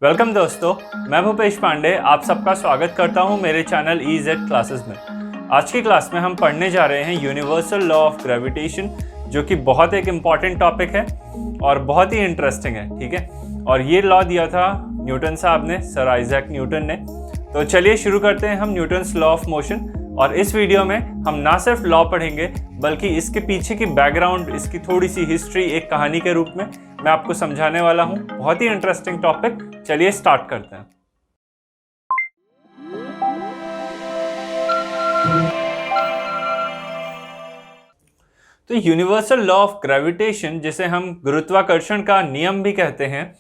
Welcome दोस्तों, मैं भूपेश पांडे आप सबका स्वागत करता हूं मेरे चैनल EZ क्लासेस में। आज की क्लास में हम पढ़ने जा रहे हैं यूनिवर्सल लॉ ऑफ ग्रेविटेशन, जो कि बहुत एक इम्पॉर्टेंट टॉपिक है और बहुत ही इंटरेस्टिंग है। ठीक है, और ये लॉ दिया था न्यूटन साहब ने, सर आइजैक न्यूटन ने। तो चलिए शुरू करते हैं हम न्यूटन्स लॉ ऑफ मोशन। और इस वीडियो में हम ना सिर्फ लॉ पढ़ेंगे बल्कि इसके पीछे की बैकग्राउंड, इसकी थोड़ी सी हिस्ट्री एक कहानी के रूप में मैं आपको समझाने वाला हूं। बहुत ही इंटरेस्टिंग टॉपिक, चलिए स्टार्ट करते हैं। तो यूनिवर्सल लॉ ऑफ ग्रेविटेशन, जिसे हम गुरुत्वाकर्षण का नियम भी कहते हैं,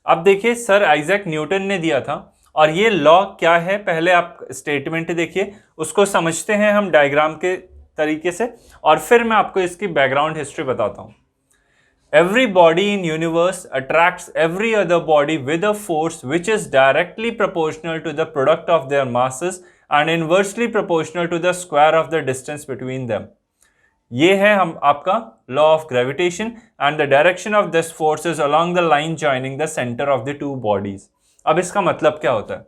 अब देखिए सर आइजैक न्यूटन ने दिया था। और ये लॉ क्या है, पहले आप स्टेटमेंट देखिए, उसको समझते हैं हम डायग्राम के तरीके से, और फिर मैं आपको इसकी बैकग्राउंड हिस्ट्री बताता हूं। Every body in universe attracts every other body with a force which is directly proportional to the product of their masses and inversely proportional to the square of the distance between them. ये है हम आपका law of gravitation and the direction of this force is along the line joining the center of the two bodies. अब इसका मतलब क्या होता है?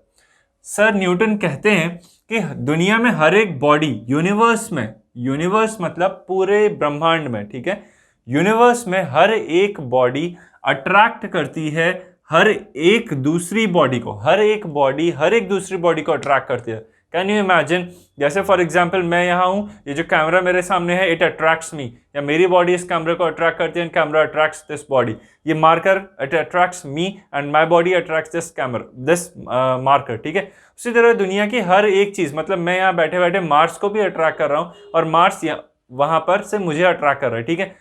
सर न्यूटन कहते हैं कि दुनिया में हर एक बॉडी, यूनिवर्स में, यूनिवर्स मतलब पूरे ब्रह्मांड में, ठीक है, यूनिवर्स में हर एक बॉडी अट्रैक्ट करती है हर एक दूसरी बॉडी को। हर एक बॉडी हर एक दूसरी बॉडी को अट्रैक्ट करती है। Can you imagine? जैसे फॉर एग्जांपल मैं यहाँ हूँ, ये जो कैमरा मेरे सामने है, इट अट्रैक्ट्स मी, या मेरी बॉडी इस कैमरे को अट्रैक्ट करती है and camera attracts this body. ये marker it attracts me and my body attracts this camera, this marker. ठीक है, उसी तरह दुनिया की हर एक चीज़, मतलब मैं यहाँ बैठे बैठे मार्स को भी अट्रैक्ट कर रहा हूँ और मार्स वहाँ पर से मुझे अट्रैक्ट कर रहा है। ठीक है,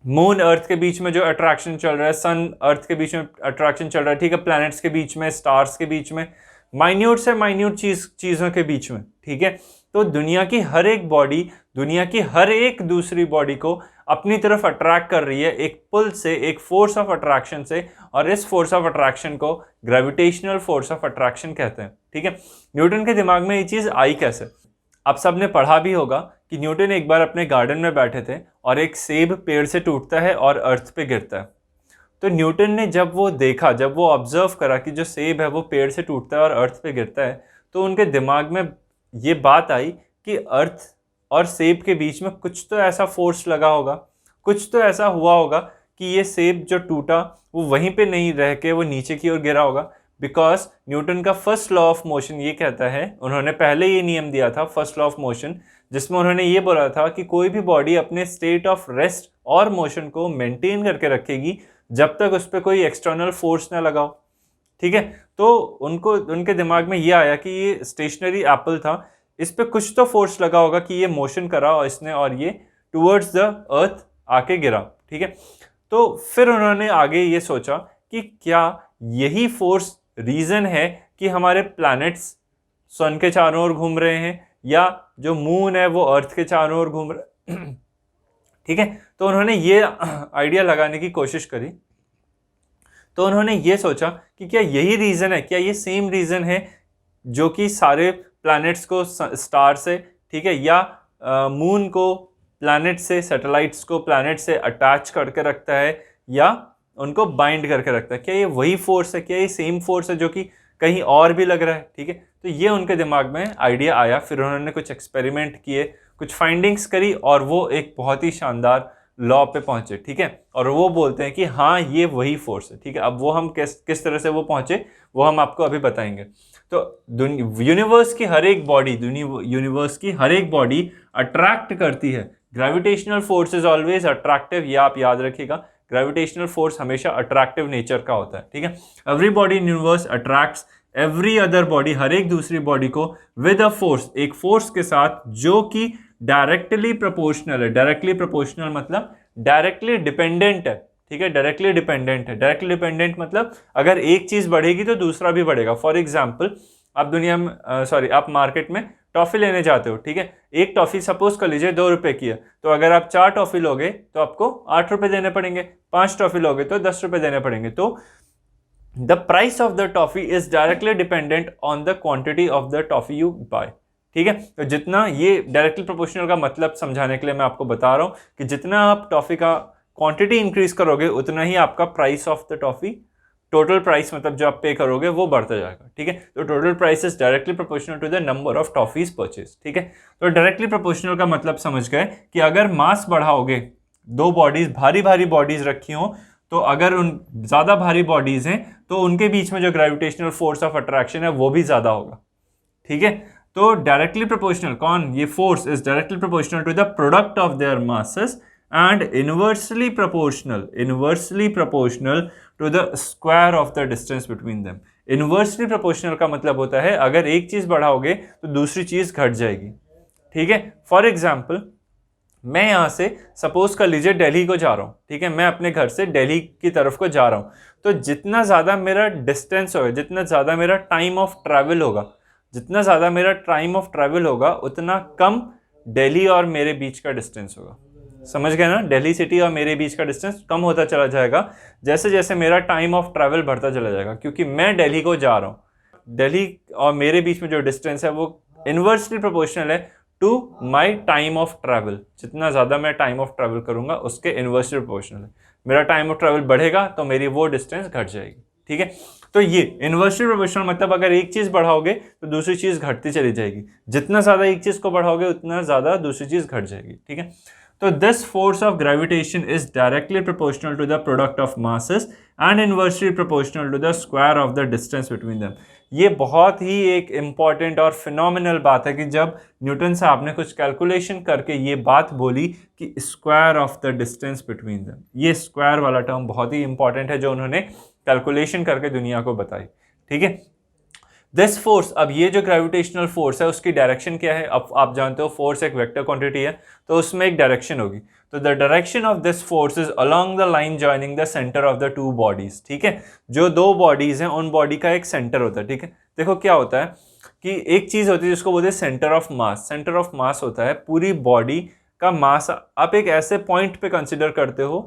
मून अर्थ के बीच में जो अट्रैक्शन चल रहा है, सन अर्थ के बीच में अट्रैक्शन चल रहा है, ठीक है, प्लैनेट्स के बीच में, स्टार्स के बीच में, माइन्यूट से माइन्यूट चीज़ों के बीच में। ठीक है, तो दुनिया की हर एक बॉडी दुनिया की हर एक दूसरी बॉडी को अपनी तरफ अट्रैक्ट कर रही है एक पुल से, एक फोर्स ऑफ अट्रैक्शन से, और इस फोर्स ऑफ अट्रैक्शन को ग्रेविटेशनल फोर्स ऑफ अट्रैक्शन कहते हैं। ठीक है, न्यूटन के दिमाग में ये चीज़ आई कैसे? आप सब ने पढ़ा भी होगा कि न्यूटन एक बार अपने गार्डन में बैठे थे और एक सेब पेड़ से टूटता है और अर्थ पे गिरता है। तो न्यूटन ने जब वो देखा, जब वो ऑब्जर्व करा कि जो सेब है वो पेड़ से टूटता है और अर्थ पे गिरता है, तो उनके दिमाग में ये बात आई कि अर्थ और सेब के बीच में कुछ तो ऐसा फोर्स लगा होगा, कुछ तो ऐसा हुआ होगा कि ये सेब जो टूटा वो वहीं पे नहीं रह के वो नीचे की ओर गिरा होगा। बिकॉज न्यूटन का फर्स्ट लॉ ऑफ मोशन ये कहता है, उन्होंने पहले ये नियम दिया था फर्स्ट लॉ ऑफ मोशन, जिसमें उन्होंने ये बोला था कि कोई भी बॉडी अपने स्टेट ऑफ रेस्ट और मोशन को मेंटेन करके रखेगी जब तक उस पर कोई एक्सटर्नल फोर्स ना लगाओ। ठीक है, तो उनके दिमाग में ये आया कि ये स्टेशनरी एप्पल था, इस पर कुछ तो फोर्स लगा होगा कि ये मोशन करा और इसने, और ये टूवर्ड्स द अर्थ आके गिरा। ठीक है, तो फिर उन्होंने आगे ये सोचा कि क्या यही फोर्स रीज़न है कि हमारे प्लैनेट्स सन के चारों ओर घूम रहे हैं, या जो मून है वो अर्थ के चारों ओर घूम रहा है। ठीक है, तो उन्होंने ये आइडिया लगाने की कोशिश करी। तो उन्होंने ये सोचा कि क्या यही रीज़न है, क्या ये सेम रीज़न है जो कि सारे प्लैनेट्स को स्टार से, ठीक है, या मून को प्लैनेट से, सैटेलाइट्स को प्लैनेट से अटैच करके रखता है या उनको बाइंड करके रखता है? क्या ये वही फोर्स है, क्या ये सेम फोर्स है जो कि कहीं और भी लग रहा है? ठीक है, तो ये उनके दिमाग में आइडिया आया। फिर उन्होंने कुछ एक्सपेरिमेंट किए, कुछ फाइंडिंग्स करी, और वो एक बहुत ही शानदार लॉ पे पहुंचे। ठीक है, और वो बोलते हैं कि हाँ ये वही फोर्स है। ठीक है, अब वो हम किस तरह से वो पहुंचे वो हम आपको अभी बताएंगे। तो यूनिवर्स की हर एक बॉडी, यूनिवर्स की हर एक बॉडी अट्रैक्ट करती है। Gravitational force is always attractive, ये आप याद रखिएगा। ग्रेविटेशनल फोर्स हमेशा अट्रैक्टिव नेचर का होता है। ठीक है, every body in universe attracts every other body, हर एक दूसरी बॉडी को विद अ फोर्स, एक फोर्स के साथ जो कि डायरेक्टली प्रोपोर्शनल है। डायरेक्टली प्रोपोर्शनल मतलब डायरेक्टली डिपेंडेंट है। ठीक है, डायरेक्टली डिपेंडेंट है। डायरेक्टली डिपेंडेंट मतलब अगर एक चीज बढ़ेगी तो दूसरा भी बढ़ेगा। फॉर एग्जाम्पल, आप दुनिया में आप मार्केट में टॉफ़ी लेने जाते हो। ठीक है, एक टॉफ़ी सपोज कर लीजिए 2 रुपए की है, तो अगर आप 4 टॉफ़ी लोगे तो आपको 8 रुपए देने पड़ेंगे, 5 टॉफ़ी लोगे तो 10 रुपए देने पड़ेंगे। तो the price of the toffee is directly dependent on the quantity of the toffee you buy. ठीक है, तो जितना, ये डायरेक्टली प्रोपोर्शनल का मतलब समझाने के लिए मैं आपको बता रहा हूँ कि जितना आप टॉफ़ी का क्वांटिटी इंक्रीज करोगे उतना ही आपका price of the toffee total price मतलब जो आप पे करोगे वो बढ़ता जाएगा, ठीक है। तो total price is directly proportional to the number of toffees purchase, ठीक है। तो डायरेक्टली प्रोपोर्शनल का मतलब समझ गए कि अगर मास बढ़ाओगे, दो बॉडीज भारी भारी बॉडीज रखी हो, तो अगर उन ज्यादा भारी बॉडीज हैं तो उनके बीच में जो ग्रेविटेशनल फोर्स ऑफ अट्रैक्शन है वो भी ज्यादा होगा, ठीक है। तो डायरेक्टली प्रोपोर्शनल कौन, ये force is directly proportional to the product of their masses and inversely proportional to the square of the distance between them. Inversely proportional का मतलब होता है अगर एक चीज बढ़ाओगे तो दूसरी चीज घट जाएगी, ठीक है। फॉर एग्जाम्पल मैं यहां से सपोज कर लीजिए दिल्ली को जा रहा हूं, ठीक है, मैं अपने घर से दिल्ली की तरफ को जा रहा हूं, तो जितना ज्यादा मेरा डिस्टेंस होगा, जितना ज्यादा मेरा टाइम ऑफ ट्रैवल होगा, जितना ज्यादा मेरा टाइम ऑफ ट्रैवल होगा उतना कम दिल्ली और मेरे बीच का डिस्टेंस होगा। समझ गए ना, दिल्ली सिटी और मेरे बीच का डिस्टेंस कम होता चला जाएगा जैसे जैसे मेरा टाइम ऑफ ट्रैवल बढ़ता चला जाएगा, क्योंकि मैं दिल्ली को जा रहा हूँ। दिल्ली और मेरे बीच में जो डिस्टेंस है वो इनवर्सली प्रोपोर्शनल है to my time of travel. जितना ज़्यादा मैं टाइम ऑफ ट्रैवल करूंगा उसके इनवर्सली प्रोपोर्शनल है। मेरा टाइम ऑफ ट्रैवल बढ़ेगा तो मेरी वो डिस्टेंस घट जाएगी, ठीक है। तो ये इनवर्सली प्रोपोर्शनल मतलब अगर एक चीज़ बढ़ाओगे तो दूसरी चीज़ घटती चली जाएगी, जितना ज़्यादा एक चीज़ को बढ़ाओगे उतना ज़्यादा दूसरी चीज़ घट जाएगी, ठीक है। तो this force of gravitation is directly proportional to the product of masses and inversely proportional to the square of the distance between them. ये बहुत ही एक इम्पॉर्टेंट और फिनोमिनल बात है कि जब न्यूटन साहब ने कुछ कैलकुलेशन करके ये बात बोली कि square of the distance between them, ये स्क्वायर वाला टर्म बहुत ही इंपॉर्टेंट है जो उन्होंने कैलकुलेशन करके दुनिया को बताई, ठीक है। दिस फोर्स, अब ये जो ग्रेविटेशनल फोर्स है उसकी डायरेक्शन क्या है, अब आप जानते हो फोर्स एक वेक्टर क्वांटिटी है तो उसमें एक डायरेक्शन होगी। तो the direction of this force is along the line joining the centre of the two bodies, ठीक है। जो दो बॉडीज हैं उन बॉडी का एक सेंटर होता है, ठीक है। देखो क्या होता है कि एक चीज होती है जिसको बोलते हैं centre of mass. Centre of mass होता है पूरी बॉडी का मास आप एक ऐसे पॉइंट पे कंसिडर करते हो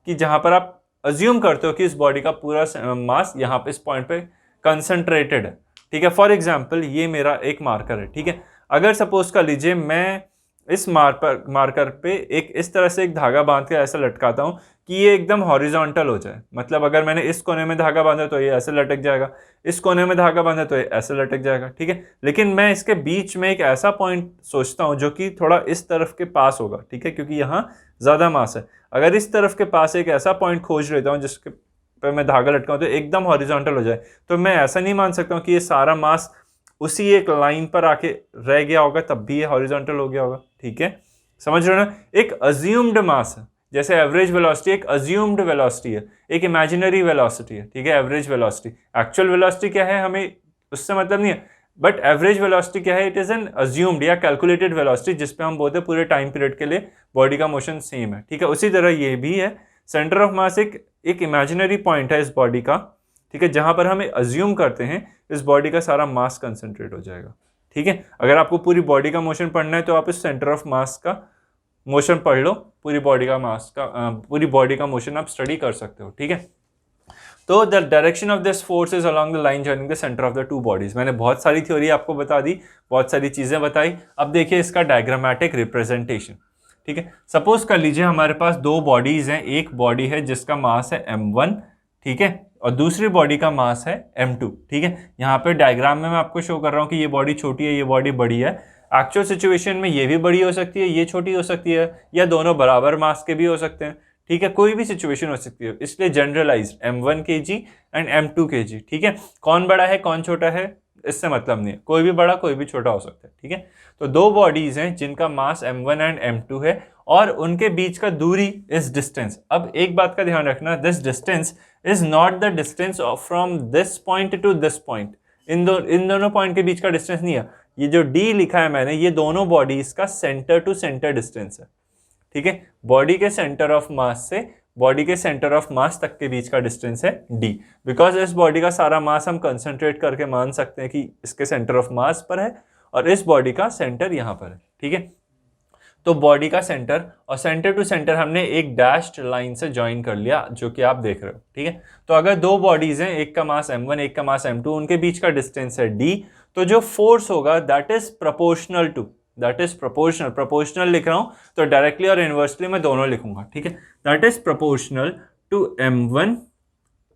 कि जहां पर आप अज्यूम करते हो कि इस बॉडी का पूरा मास यहाँ पे इस पॉइंट पे कंसंट्रेटेड है, ठीक है। फॉर एग्जाम्पल ये मेरा एक मार्कर है, ठीक है। अगर सपोज कर लीजिए मैं इस मार्कर पे एक इस तरह से एक धागा बांध के ऐसा लटकाता हूँ कि ये एकदम हॉरिजॉन्टल हो जाए, मतलब अगर मैंने इस कोने में धागा बांधा तो ये ऐसे लटक जाएगा, इस कोने में धागा बांधा तो ये ऐसे लटक जाएगा, ठीक है। लेकिन मैं इसके बीच में एक ऐसा पॉइंट सोचता हूँ जो कि थोड़ा इस तरफ के पास होगा, ठीक है, क्योंकि यहाँ ज़्यादा मास है। अगर इस तरफ के पास एक ऐसा पॉइंट खोज लेता हूँ जिसके पे मैं धागा लटकाऊं तो एकदम हॉरिजॉन्टल हो जाए, तो मैं ऐसा नहीं मान सकता हूँ कि ये सारा मास उसी एक लाइन पर आके रह गया होगा तब भी ये हॉरिजॉन्टल हो गया होगा, ठीक है। समझ रहे हो ना, एक अज्यूम्ड मास है, जैसे एवरेज वेलोसिटी एक अज्यूम्ड वेलोसिटी है, एक इमेजिनरी वेलोसिटी है, ठीक है। एवरेज वेलोसिटी, एक्चुअल वेलोसिटी क्या है हमें उससे मतलब नहीं है, बट एवरेज वेलोसिटी क्या है, इट इज एन अज्यूम्ड या कैलकुलेटेड वेलोसिटी जिसपे हम बोलते हैं पूरे टाइम पीरियड के लिए बॉडी का मोशन सेम है, ठीक है। उसी तरह ये भी है, सेंटर ऑफ मास एक इमेजिनरी पॉइंट है इस बॉडी का, ठीक है, जहां पर हमें अज्यूम करते हैं इस बॉडी का सारा मास कंसंट्रेट हो जाएगा, ठीक है। अगर आपको पूरी बॉडी का मोशन पढ़ना है तो आप इस सेंटर ऑफ मास का मोशन पढ़ लो, पूरी बॉडी का मोशन आप स्टडी कर सकते हो, ठीक है। तो the direction of this force is along the line joining the centre of the two bodies. मैंने बहुत सारी थ्योरी आपको बता दी, बहुत सारी चीजें बताई। अब देखिए इसका डायग्रामेटिक रिप्रेजेंटेशन, ठीक है। सपोज कर लीजिए हमारे पास दो बॉडीज हैं, एक बॉडी है जिसका मास है m1, ठीक है, और दूसरी बॉडी का मास है m2, ठीक है। यहाँ पे डायग्राम में मैं आपको शो कर रहा हूँ कि ये बॉडी छोटी है, ये बॉडी बड़ी है। एक्चुअल सिचुएशन में ये भी बड़ी हो सकती है, ये छोटी हो सकती है, या दोनों बराबर मास के भी हो सकते हैं, ठीक है। कोई भी सिचुएशन हो सकती है, इसलिए generalise m1 kg and m2 kg, ठीक है। कौन बड़ा है कौन छोटा है इससे मतलब नहीं है, कोई भी बड़ा कोई भी छोटा हो सकता है, ठीक है। तो दो बॉडीज हैं जिनका मास m1 एंड m2 है और उनके बीच का दूरी इज डिस्टेंस। अब एक बात का ध्यान रखना, this distance is not the distance from this point to this point. इन दोनों पॉइंट के बीच का डिस्टेंस नहीं है, ये जो d लिखा है मैंने, ये दोनों बॉडीज का सेंटर टू सेंटर डिस्टेंस है, ठीक है। बॉडी के सेंटर ऑफ मास से बॉडी के सेंटर ऑफ मास तक के बीच का डिस्टेंस है d, बिकॉज इस बॉडी का सारा मास हम कंसंट्रेट करके मान सकते हैं कि इसके सेंटर ऑफ मास पर है और इस बॉडी का सेंटर यहाँ पर है, ठीक है। तो बॉडी का सेंटर और सेंटर टू सेंटर हमने एक डैश्ड लाइन से ज्वाइन कर लिया, जो कि आप देख रहे हो, ठीक है। तो अगर दो बॉडीज हैं, एक का मास m1 एक का मास m2, उनके बीच का डिस्टेंस है d, तो जो फोर्स होगा that is proportional to, that is proportional लिख रहा हूं तो डायरेक्टली और इनवर्सली मैं दोनों लिखूंगा, ठीक है। That is proportional to m1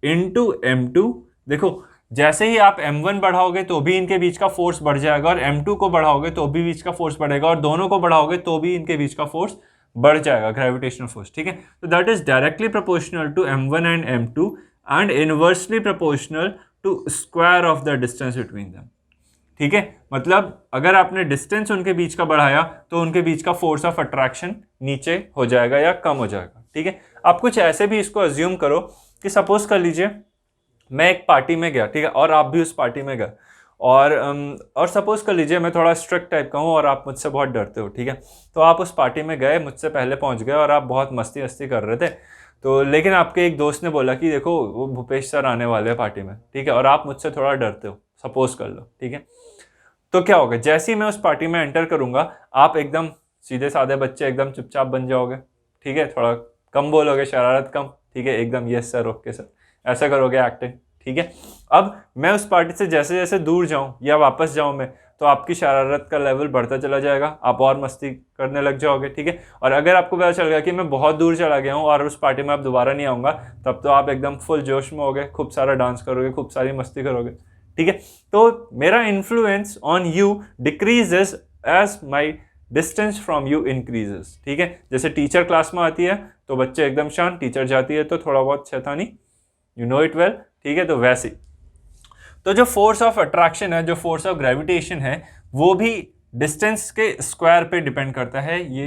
into m2। देखो जैसे ही आप m1 बढ़ाओगे तो भी इनके बीच का फोर्स बढ़ जाएगा, और m2 को बढ़ाओगे तो भी बीच का फोर्स बढ़ेगा, और दोनों को बढ़ाओगे तो भी इनके बीच का फोर्स बढ़ जाएगा, ग्रेविटेशनल फोर्स। ठीक है, तो that is directly proportional to m1 and m2 and inversely proportional to square of the distance between them. ठीक है, मतलब अगर आपने डिस्टेंस उनके बीच का बढ़ाया तो उनके बीच का फोर्स ऑफ अट्रैक्शन नीचे हो जाएगा या कम हो जाएगा। ठीक है, आप कुछ ऐसे भी इसको अज्यूम करो कि सपोज कर लीजिए मैं एक पार्टी में गया, ठीक है, और आप भी उस पार्टी में गए, और सपोज कर लीजिए मैं थोड़ा स्ट्रिक्ट टाइप का हूँ और आप मुझसे बहुत डरते हो। ठीक है, तो आप उस पार्टी में गए, मुझसे पहले पहुँच गए और आप बहुत मस्ती वस्ती कर रहे थे, तो लेकिन आपके एक दोस्त ने बोला कि देखो वो भूपेश सर आने वाले हैं पार्टी में। ठीक है, और आप मुझसे थोड़ा डरते हो, सपोज कर लो। ठीक है, तो क्या होगा, जैसे ही मैं उस पार्टी में एंटर करूंगा आप एकदम सीधे साधे बच्चे एकदम चुपचाप बन जाओगे। ठीक है, थोड़ा कम बोलोगे, शरारत कम। ठीक है, एकदम यस सर, ओके सर, ऐसा करोगे एक्टिंग। ठीक है, अब मैं उस पार्टी से जैसे जैसे दूर जाऊं या वापस जाऊं मैं, तो आपकी शरारत का लेवल बढ़ता चला जाएगा, आप और मस्ती करने लग जाओगे। ठीक है, और अगर आपको पता चल गया कि मैं बहुत दूर चला गया हूँ और उस पार्टी में आप दोबारा नहीं आऊँगा, तब तो आप एकदम फुल जोश में होगे, खूब सारा डांस करोगे, खूब सारी मस्ती करोगे। ठीक है, तो मेरा influence on you decreases as my distance from you increases. ठीक है, जैसे टीचर क्लास में आती है तो बच्चे एकदम शांत, टीचर जाती है तो थोड़ा बहुत शैतानी, यू नो इट वेल। ठीक है, तो वैसे तो जो फोर्स ऑफ अट्रैक्शन है, जो फोर्स ऑफ ग्रेविटेशन है, वो भी डिस्टेंस के स्क्वायर पे डिपेंड करता है। ये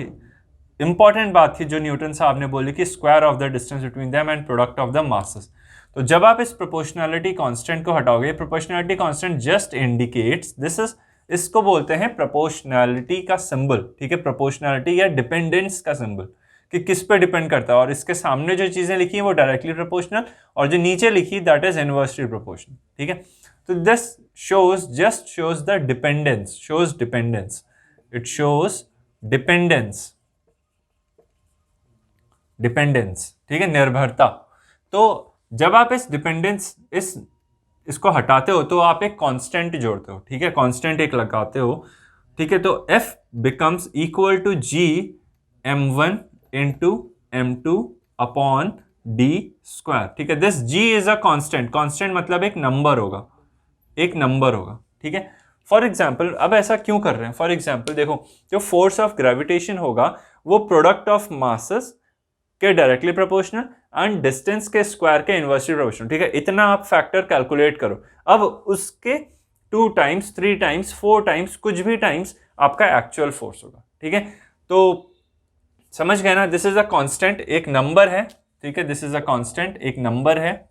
इंपॉर्टेंट बात थी जो न्यूटन साहब ने बोली कि square of the distance between them and product of the masses. तो जब आप इस प्रोपोर्शनैलिटी कांस्टेंट को हटाओगे, proportionality constant just indicates this is, इसको बोलते हैं प्रोपोर्शनैलिटी का सिंबल। ठीक है, प्रोपोर्शनैलिटी या डिपेंडेंस का सिंबल, कि किस पे डिपेंड करता है, और इसके सामने जो चीजें लिखी हैं वो डायरेक्टली प्रोपोर्शनल, और जो नीचे लिखी दैट इज इनवर्सली प्रोपोर्शनल। ठीक है, तो this just shows the dependence, shows dependence, it shows dependence, dependence. ठीक है, निर्भरता। तो जब आप इस डिपेंडेंस इसको हटाते हो तो आप एक कांस्टेंट जोड़ते हो। ठीक है, कांस्टेंट एक लगाते हो। ठीक है, तो F becomes equal to G m1 into m2 upon d square. ठीक है, this G is a constant, constant मतलब एक नंबर होगा, एक नंबर होगा। ठीक है, फॉर एग्जाम्पल, अब ऐसा क्यों कर रहे हैं, फॉर एग्जाम्पल देखो, जो फोर्स ऑफ ग्रेविटेशन होगा वो प्रोडक्ट ऑफ मासेस के डायरेक्टली प्रोपोर्शनल एंड डिस्टेंस के स्क्वायर के इनवर्सली प्रोपोर्शनल। ठीक है, इतना आप फैक्टर कैलकुलेट करो। अब उसके 2 टाइम्स 3 टाइम्स 4 टाइम्स कुछ भी टाइम्स आपका एक्चुअल फोर्स होगा। ठीक है, तो समझ गए ना, दिस इज अ कांस्टेंट, एक नंबर है। ठीक है, दिस इज अ कांस्टेंट, एक नंबर है,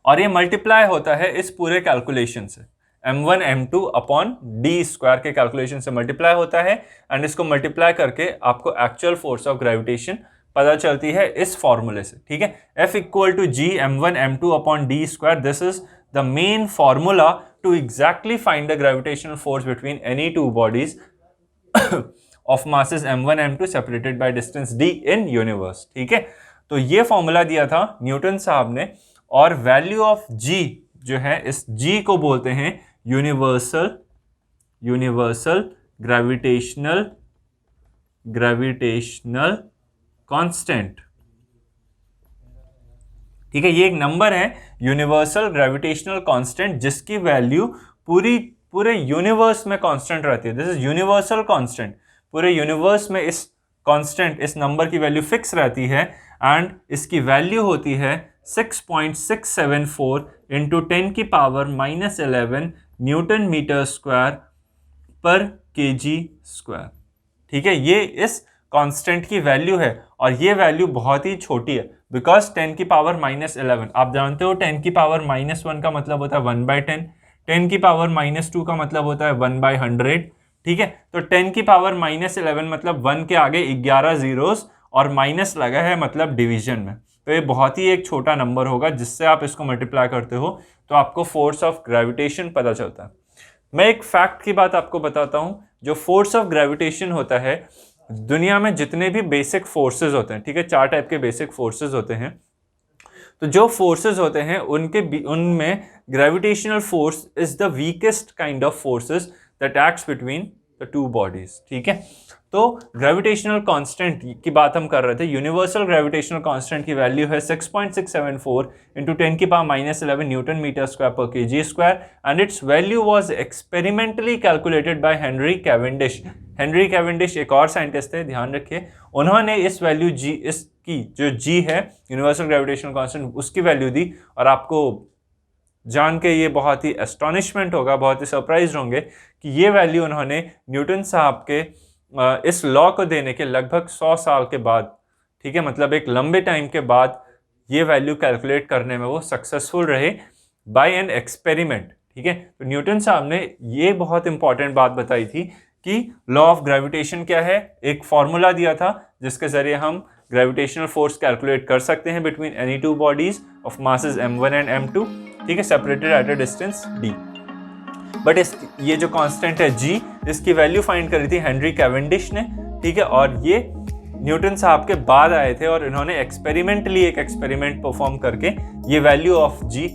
और ये मल्टीप्लाई होता है इस पूरे कैलकुलेशन से, m1 m2 upon D square के कैलकुलेशन से मल्टीप्लाई होता है, एंड इसको मल्टीप्लाई करके आपको एक्चुअल फोर्स ऑफ ग्रेविटेशन पता चलती है इस फॉर्मूले से। ठीक है, F equal to G m1 m2 upon D square, this is the main formula to exactly find the gravitational force between any two bodies of masses m1 m2 separated by distance d in universe. ठीक है, तो ये formula दिया था Newton साहब ने, और value of G जो है, इस G को बोलते हैं यूनिवर्सल ग्रेविटेशनल कांस्टेंट। ठीक है, ये एक नंबर है यूनिवर्सल ग्रेविटेशनल कांस्टेंट, जिसकी वैल्यू पूरे यूनिवर्स में कांस्टेंट रहती है। दिस इज यूनिवर्सल कांस्टेंट, पूरे यूनिवर्स में इस कांस्टेंट, इस नंबर की वैल्यू फिक्स रहती है, एंड इसकी वैल्यू होती है 6.674 इंटू 10 की पावर -11 न्यूटन मीटर स्क्वायर पर केजी स्क्वायर। ठीक है, ये इस कांस्टेंट की वैल्यू है, और ये वैल्यू बहुत ही छोटी है, बिकॉज 10 की पावर -11, आप जानते हो 10 की पावर -1 का मतलब होता है 1/10, 10 की पावर -2 का मतलब होता है 1/100। ठीक है, तो 10 की पावर -11 मतलब 1 के आगे 11 जीरोस और माइनस लगा है, मतलब डिवीजन में, तो ये बहुत ही एक छोटा नंबर होगा, जिससे आप इसको मल्टीप्लाई करते हो तो आपको फोर्स ऑफ ग्रेविटेशन पता चलता है। मैं एक फैक्ट की बात आपको बताता हूं, जो फोर्स ऑफ ग्रेविटेशन होता है, दुनिया में जितने भी बेसिक फोर्सेस होते हैं, ठीक है, 4 टाइप के बेसिक फोर्सेस होते हैं, तो जो फोर्सेस होते हैं उनमें gravitational force is the weakest kind of forces that acts between the two bodies, ठीक है। तो ग्रेविटेशनल कांस्टेंट की बात हम कर रहे थे। यूनिवर्सल ग्रेविटेशनल कांस्टेंट की वैल्यू है 6.674 इंटू 10⁻11 न्यूटन मीटर स्क्वायर पर KG square and it's value was experimentally calculated by Henry Cavendish. Henry Cavendish एक और साइंटिस्ट थे, ध्यान रखिए। उन्होंने इस वैल्यू जी, इसकी जो जी है यूनिवर्सल ग्रेविटेशनल कांस्टेंट, उसकी वैल्यू दी। और आपको जान के ये बहुत ही एस्टॉनिशमेंट होगा, बहुत ही सरप्राइज होंगे कि ये वैल्यू उन्होंने न्यूटन साहब के इस लॉ को देने के लगभग 100 साल के बाद, ठीक है, मतलब एक लंबे टाइम के बाद ये वैल्यू कैलकुलेट करने में वो सक्सेसफुल रहे बाय एन एक्सपेरिमेंट, ठीक है। तो न्यूटन साहब ने ये बहुत इंपॉर्टेंट बात बताई थी कि लॉ ऑफ ग्रेविटेशन क्या है, एक फॉर्मूला दिया था जिसके जरिए हम ग्रेविटेशनल फोर्स कैलकुलेट कर सकते हैं between any two bodies of masses m1 and m2, ठीक है, separated at a distance d। But ये जो कांस्टेंट है g, इसकी वैल्यू फाइंड करी थी हेनरी कैवेंडिश ने, ठीक है। और ये न्यूटन साहब के बाद आए थे और इन्होंने एक्सपेरिमेंटली एक एक्सपेरिमेंट परफॉर्म करके ये वैल्यू ऑफ g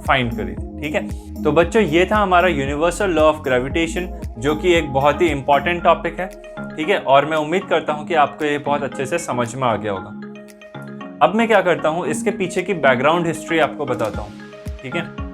फाइंड करी थी, ठीक है। तो बच्चों ये था हमारा यूनिवर्सल लॉ ऑफ ग्रेविटेशन, जो कि एक बहुत ही इंपॉर्टेंट टॉपिक है, ठीक है। और मैं उम्मीद करता हूँ कि आपको ये बहुत अच्छे से समझ में आ गया होगा। अब मैं क्या करता हूँ, इसके पीछे की बैकग्राउंड हिस्ट्री आपको बताता हूँ, ठीक है।